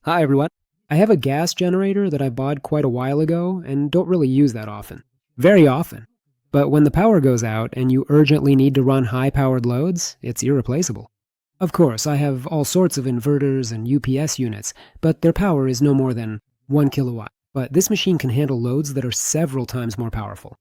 Hi everyone. I have a gas generator that I bought quite a while ago and don't really use that often. Very often. But when the power goes out and you urgently need to run high-powered loads, it's irreplaceable. Of course, I have all sorts of inverters and UPS units, but their power is no more than 1 kilowatt. But this machine can handle loads that are several times more powerful.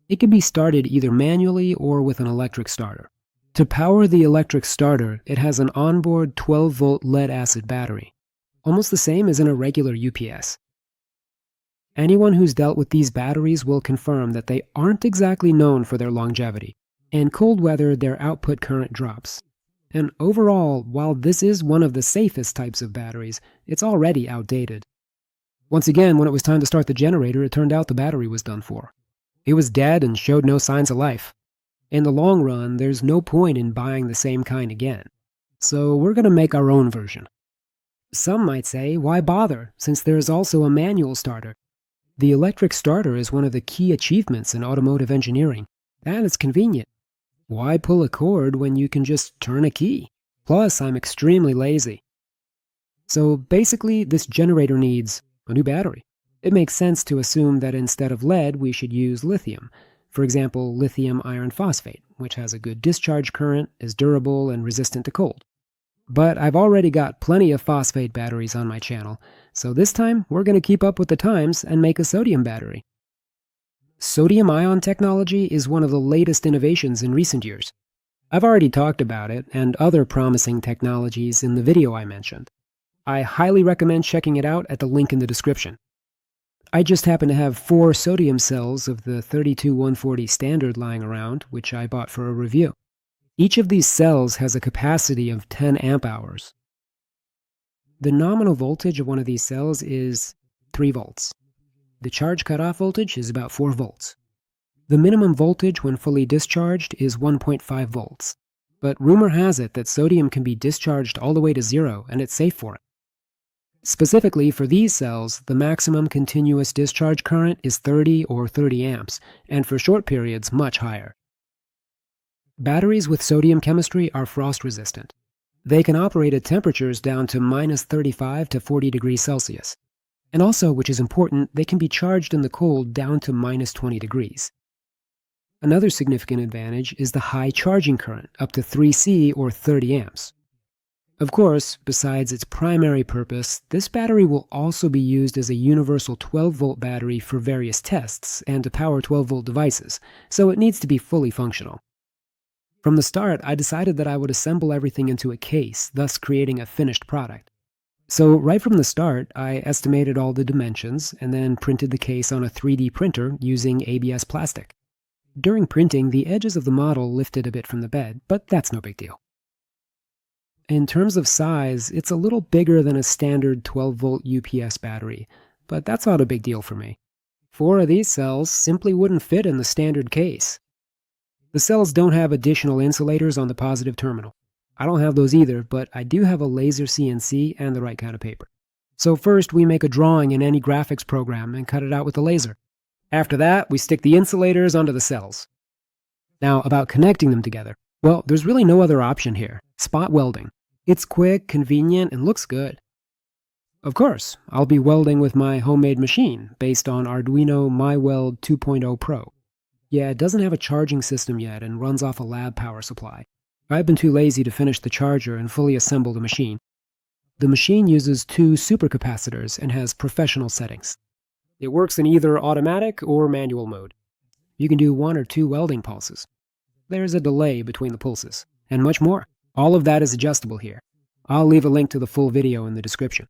It can be started either manually or with an electric starter. To power the electric starter, it has an onboard 12-volt lead-acid battery, almost the same as in a regular UPS. Anyone who's dealt with these batteries will confirm that they aren't exactly known for their longevity. In cold weather, their output current drops. And overall, while this is one of the safest types of batteries, it's already outdated. Once again, when it was time to start the generator, it turned out the battery was done for. It was dead and showed no signs of life. In the long run, there's no point in buying the same kind again. So we're going to make our own version. Some might say, why bother, since there is also a manual starter? The electric starter is one of the key achievements in automotive engineering, and it's convenient. Why pull a cord when you can just turn a key? Plus, I'm extremely lazy. So basically, this generator needs a new battery. It makes sense to assume that instead of lead, we should use lithium. For example, lithium iron phosphate, which has a good discharge current, is durable, and resistant to cold. But I've already got plenty of phosphate batteries on my channel, so this time we're going to keep up with the times and make a sodium battery. Sodium-ion technology is one of the latest innovations in recent years. I've already talked about it and other promising technologies in the video I mentioned. I highly recommend checking it out at the link in the description. I just happen to have 4 sodium cells of the 32140 standard lying around, which I bought for a review. Each of these cells has a capacity of 10 amp hours. The nominal voltage of one of these cells is 3 volts. The charge cutoff voltage is about 4 volts. The minimum voltage when fully discharged is 1.5 volts. But rumor has it that sodium can be discharged all the way to 0 and it's safe for it. Specifically for these cells, the maximum continuous discharge current is 30 or 30 amps, and for short periods much higher. Batteries with sodium chemistry are frost resistant. They can operate at temperatures down to minus 35 to 40 degrees Celsius. And also, which is important, they can be charged in the cold down to minus 20 degrees. Another significant advantage is the high charging current, up to 3C or 30 amps. Of course, besides its primary purpose, this battery will also be used as a universal 12-volt battery for various tests and to power 12-volt devices, so it needs to be fully functional. From the start, I decided that I would assemble everything into a case, thus creating a finished product. So right from the start, I estimated all the dimensions and then printed the case on a 3D printer using ABS plastic. During printing, the edges of the model lifted a bit from the bed, but that's no big deal. In terms of size, it's a little bigger than a standard 12-volt UPS battery, but that's not a big deal for me. 4 of these cells simply wouldn't fit in the standard case. The cells don't have additional insulators on the positive terminal. I don't have those either, but I do have a laser CNC and the right kind of paper. So first we make a drawing in any graphics program and cut it out with the laser. After that, we stick the insulators onto the cells. Now, about connecting them together. Well, there's really no other option here. Spot welding. It's quick, convenient, and looks good. Of course, I'll be welding with my homemade machine based on Arduino MyWeld 2.0 Pro. Yeah, it doesn't have a charging system yet and runs off a lab power supply. I've been too lazy to finish the charger and fully assemble the machine. The machine uses 2 supercapacitors and has professional settings. It works in either automatic or manual mode. You can do 1 or 2 welding pulses. There's a delay between the pulses, and much more. All of that is adjustable here. I'll leave a link to the full video in the description.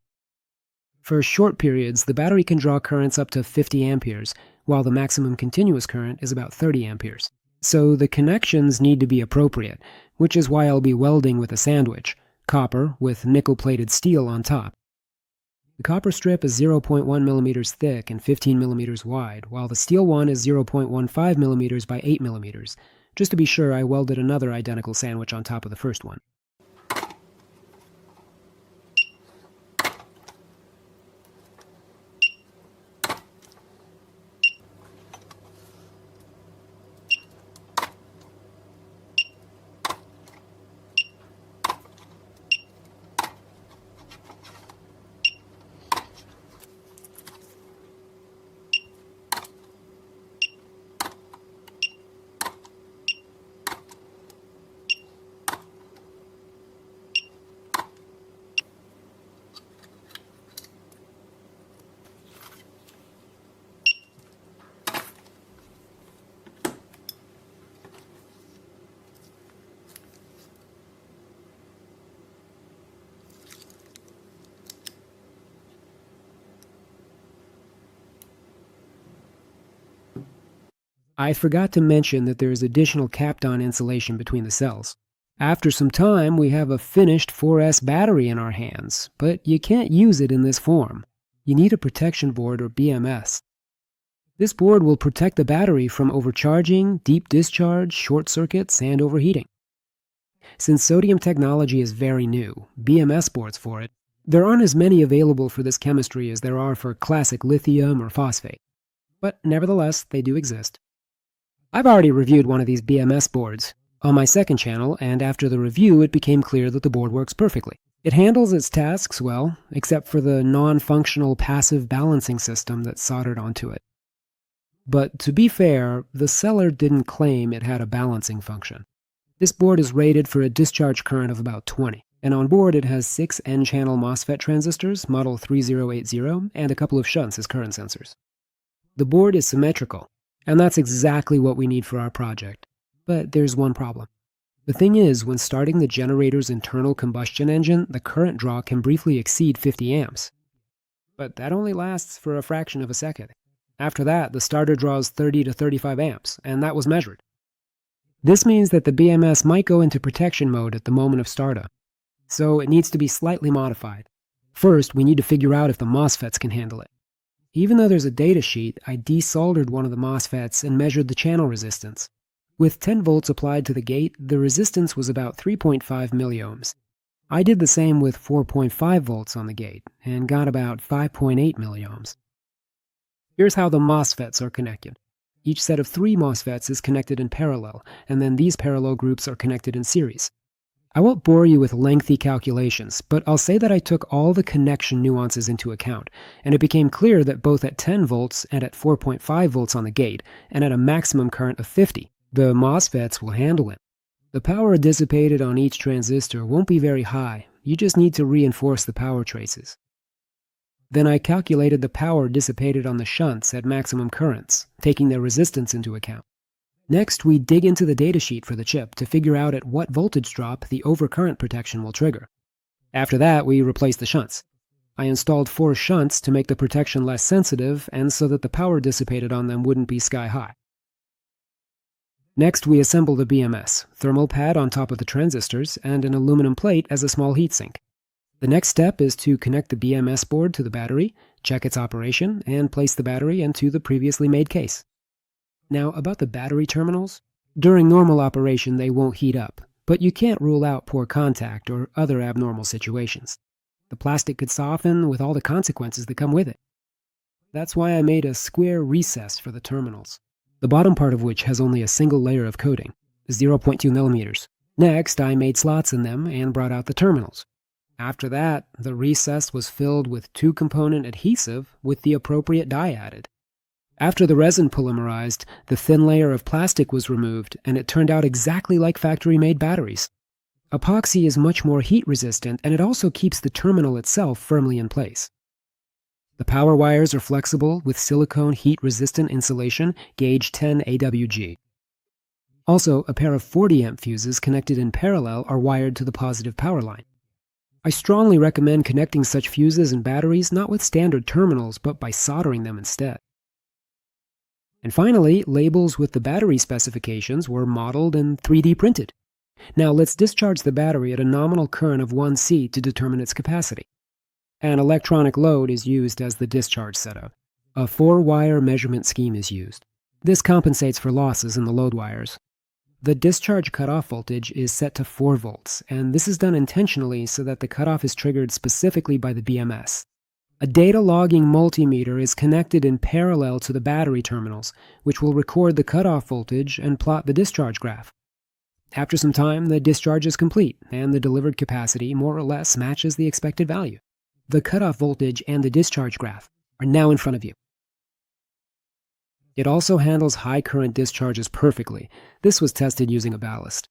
For short periods, the battery can draw currents up to 50 amperes, while the maximum continuous current is about 30 amperes. So the connections need to be appropriate, which is why I'll be welding with a sandwich, copper with nickel-plated steel on top. The copper strip is 0.1 millimeters thick and 15 millimeters wide, while the steel one is 0.15 millimeters by 8 millimeters. Just to be sure, I welded another identical sandwich on top of the first one. I forgot to mention that there is additional Kapton insulation between the cells. After some time, we have a finished 4S battery in our hands, but you can't use it in this form. You need a protection board or BMS. This board will protect the battery from overcharging, deep discharge, short circuits, and overheating. Since sodium technology is very new, BMS boards for it, there aren't as many available for this chemistry as there are for classic lithium or phosphate. But nevertheless, they do exist. I've already reviewed one of these BMS boards on my second channel, and after the review, it became clear that the board works perfectly. It handles its tasks well, except for the non-functional passive balancing system that's soldered onto it. But to be fair, the seller didn't claim it had a balancing function. This board is rated for a discharge current of about 20, and on board it has 6 N-channel MOSFET transistors, model 3080, and a couple of shunts as current sensors. The board is symmetrical, and that's exactly what we need for our project. But there's one problem. The thing is, when starting the generator's internal combustion engine, the current draw can briefly exceed 50 amps. But that only lasts for a fraction of a second. After that, the starter draws 30 to 35 amps, and that was measured. This means that the BMS might go into protection mode at the moment of startup, so it needs to be slightly modified. First, we need to figure out if the MOSFETs can handle it. Even though there's a data sheet, I desoldered one of the MOSFETs and measured the channel resistance. With 10 volts applied to the gate, the resistance was about 3.5 milliohms. I did the same with 4.5 volts on the gate, and got about 5.8 milliohms. Here's how the MOSFETs are connected. Each set of 3 MOSFETs is connected in parallel, and then these parallel groups are connected in series. I won't bore you with lengthy calculations, but I'll say that I took all the connection nuances into account, and it became clear that both at 10 volts and at 4.5 volts on the gate, and at a maximum current of 50, the MOSFETs will handle it. The power dissipated on each transistor won't be very high, you just need to reinforce the power traces. Then I calculated the power dissipated on the shunts at maximum currents, taking their resistance into account. Next, we dig into the datasheet for the chip to figure out at what voltage drop the overcurrent protection will trigger. After that, we replaced the shunts. I installed 4 shunts to make the protection less sensitive and so that the power dissipated on them wouldn't be sky high. Next, we assembled a BMS, thermal pad on top of the transistors, and an aluminum plate as a small heatsink. The next step is to connect the BMS board to the battery, check its operation, and place the battery into the previously made case. Now, about the battery terminals. During normal operation, they won't heat up, but you can't rule out poor contact or other abnormal situations. The plastic could soften with all the consequences that come with it. That's why I made a square recess for the terminals, the bottom part of which has only a single layer of coating, 0.2 millimeters. Next, I made slots in them and brought out the terminals. After that, the recess was filled with 2-component adhesive with the appropriate dye added. After the resin polymerized, the thin layer of plastic was removed, and it turned out exactly like factory-made batteries. Epoxy is much more heat-resistant, and it also keeps the terminal itself firmly in place. The power wires are flexible with silicone heat-resistant insulation, gauge 10 AWG. Also, a pair of 40-amp fuses connected in parallel are wired to the positive power line. I strongly recommend connecting such fuses and batteries not with standard terminals, but by soldering them instead. And finally, labels with the battery specifications were modeled and 3D printed. Now let's discharge the battery at a nominal current of 1C to determine its capacity. An electronic load is used as the discharge setup. A 4-wire measurement scheme is used. This compensates for losses in the load wires. The discharge cutoff voltage is set to 4 volts, and this is done intentionally so that the cutoff is triggered specifically by the BMS. A data logging multimeter is connected in parallel to the battery terminals, which will record the cutoff voltage and plot the discharge graph. After some time, the discharge is complete, and the delivered capacity more or less matches the expected value. The cutoff voltage and the discharge graph are now in front of you. It also handles high current discharges perfectly. This was tested using a ballast.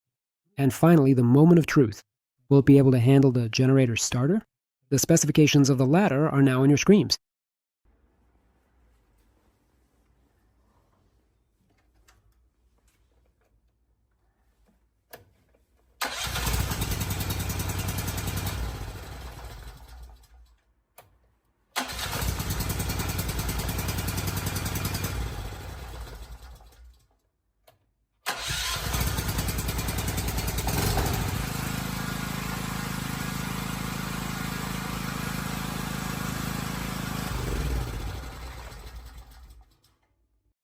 And finally, the moment of truth. Will it be able to handle the generator starter? The specifications of the latter are now on your screens.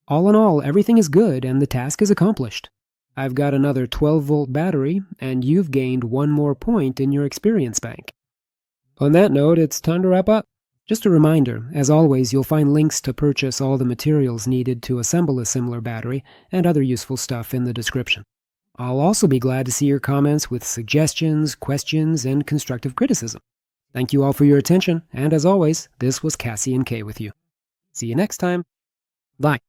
All in all, everything is good and the task is accomplished. I've got another 12-volt battery, and you've gained one more point in your experience bank. On that note, it's time to wrap up. Just a reminder, as always, you'll find links to purchase all the materials needed to assemble a similar battery and other useful stuff in the description. I'll also be glad to see your comments with suggestions, questions, and constructive criticism. Thank you all for your attention, and as always, this was Cassie and Kay with you. See you next time. Bye.